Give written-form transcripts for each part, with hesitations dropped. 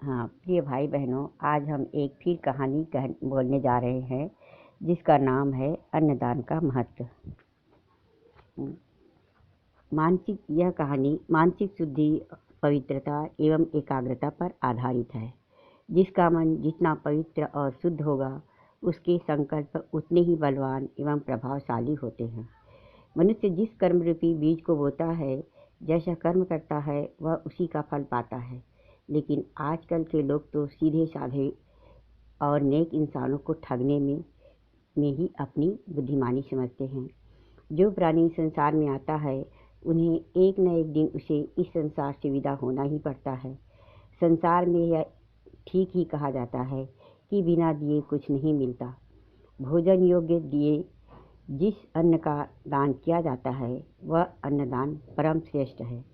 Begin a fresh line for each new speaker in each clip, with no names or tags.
हाँ, प्रिय भाई बहनों, आज हम एक फिर कहानी बोलने जा रहे हैं जिसका नाम है अन्नदान का महत्व। यह कहानी मानसिक शुद्धि, पवित्रता एवं एकाग्रता पर आधारित है। जिसका मन जितना पवित्र और शुद्ध होगा, उसके संकल्प उतने ही बलवान एवं प्रभावशाली होते हैं। मनुष्य जिस कर्म रूपी बीज को बोता है, जैसा कर्म करता है वह उसी का फल पाता है। लेकिन आजकल के लोग तो सीधे साधे और नेक इंसानों को ठगने में ही अपनी बुद्धिमानी समझते हैं। जो प्राणी संसार में आता है, उन्हें एक न एक दिन उसे इस संसार से विदा होना ही पड़ता है। संसार में यह ठीक ही कहा जाता है कि बिना दिए कुछ नहीं मिलता। भोजन योग्य दिए जिस अन्न का दान किया जाता है, वह अन्नदान परम श्रेष्ठ है।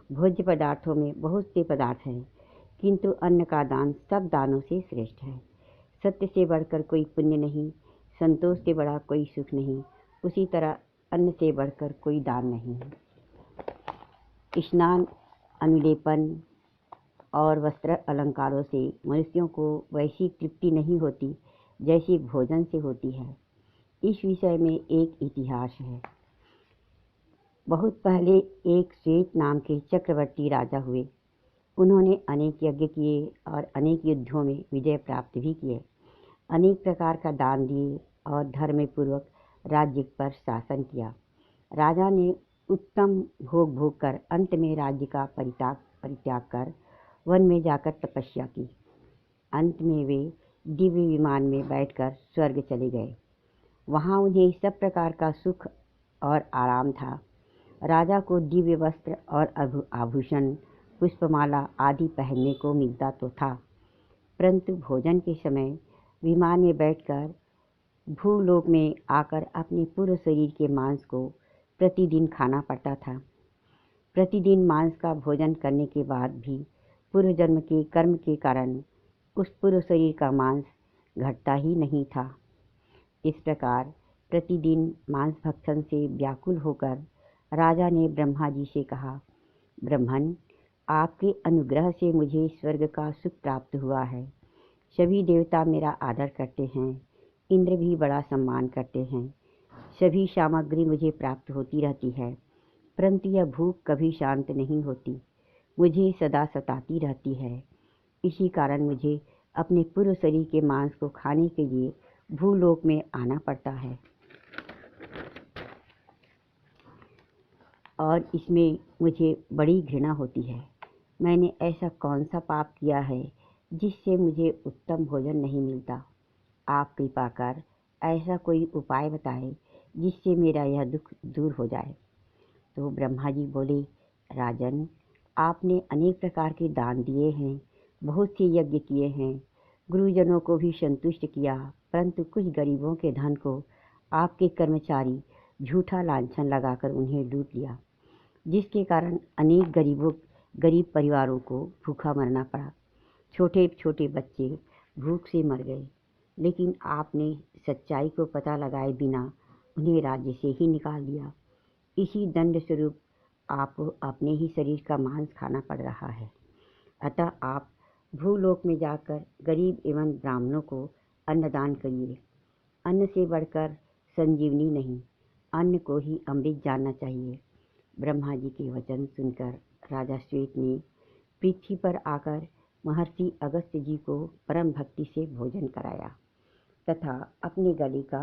भोज्य पदार्थों में बहुत से पदार्थ हैं, किंतु अन्न का दान सब दानों से श्रेष्ठ है। सत्य से बढ़कर कोई पुण्य नहीं, संतोष से बड़ा कोई सुख नहीं, उसी तरह अन्न से बढ़कर कोई दान नहीं है। स्नान, अनुलेपन और वस्त्र अलंकारों से मनुष्यों को वैसी तृप्ति नहीं होती जैसी भोजन से होती है। इस विषय में एक इतिहास है। बहुत पहले एक श्वेत नाम के चक्रवर्ती राजा हुए। उन्होंने अनेक यज्ञ किए और अनेक युद्धों में विजय प्राप्त भी किए। अनेक प्रकार का दान दिए और धर्मपूर्वक राज्य पर शासन किया। राजा ने उत्तम भोग कर अंत में राज्य का परित्याग कर वन में जाकर तपस्या की। अंत में वे दिव्य विमान में बैठकर स्वर्ग चले गए। वहाँ उन्हें सब प्रकार का सुख और आराम था। राजा को दिव्य वस्त्र और आभूषण, पुष्पमाला आदि पहनने को मिलता तो था, परंतु भोजन के समय विमान में बैठकर भूलोक में आकर अपने पूर्व शरीर के मांस को प्रतिदिन खाना पड़ता था। प्रतिदिन मांस का भोजन करने के बाद भी पूर्व जन्म के कर्म के कारण उस पूर्व शरीर का मांस घटता ही नहीं था। इस प्रकार प्रतिदिन मांस भक्षण से व्याकुल होकर राजा ने ब्रह्मा जी से कहा, ब्रह्मन, आपके अनुग्रह से मुझे स्वर्ग का सुख प्राप्त हुआ है। सभी देवता मेरा आदर करते हैं, इंद्र भी बड़ा सम्मान करते हैं। सभी सामग्री मुझे प्राप्त होती रहती है, परंतु यह भूख कभी शांत नहीं होती, मुझे सदा सताती रहती है। इसी कारण मुझे अपने पूर्व शरीर के मांस को खाने के लिए भूलोक में आना पड़ता है और इसमें मुझे बड़ी घृणा होती है। मैंने ऐसा कौन सा पाप किया है जिससे मुझे उत्तम भोजन नहीं मिलता? आप कृपा कर ऐसा कोई उपाय बताएं जिससे मेरा यह दुख दूर हो जाए। तो ब्रह्मा जी बोले, राजन, आपने अनेक प्रकार के दान दिए हैं, बहुत से यज्ञ किए हैं, गुरुजनों को भी संतुष्ट किया, परंतु कुछ गरीबों के धन को आपके कर्मचारी झूठा लांछन लगाकर उन्हें लूट लिया, जिसके कारण अनेक गरीब परिवारों को भूखा मरना पड़ा। छोटे छोटे बच्चे भूख से मर गए, लेकिन आपने सच्चाई को पता लगाए बिना उन्हें राज्य से ही निकाल दिया। इसी दंड स्वरूप आपको अपने ही शरीर का मांस खाना पड़ रहा है। अतः आप भूलोक में जाकर गरीब एवं ब्राह्मणों को अन्नदान करिए। अन्न से बढ़कर संजीवनी नहीं, अन्न को ही अमृत जानना चाहिए। ब्रह्मा जी के वचन सुनकर राजा श्वेत ने पृथ्वी पर आकर महर्षि अगस्त्य जी को परम भक्ति से भोजन कराया तथा अपने गले का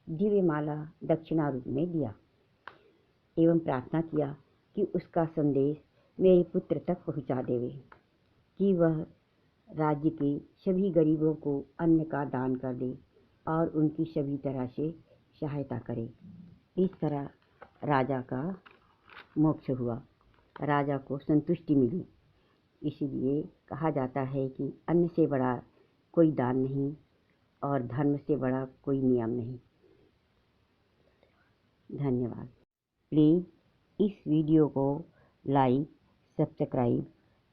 दिव्य माला दक्षिणा रूप में दिया एवं प्रार्थना किया कि उसका संदेश मेरे पुत्र तक पहुंचा देवे कि वह राज्य के सभी गरीबों को अन्न का दान कर दे और उनकी सभी तरह से सहायता करे। इस तरह राजा का मोक्ष हुआ, राजा को संतुष्टि मिली। इसलिए कहा जाता है कि अन्न से बड़ा कोई दान नहीं और धर्म से बड़ा कोई नियम नहीं। धन्यवाद। प्लीज़ इस वीडियो को लाइक, सब्सक्राइब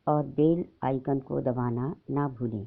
और बेल आइकन को दबाना ना भूलें।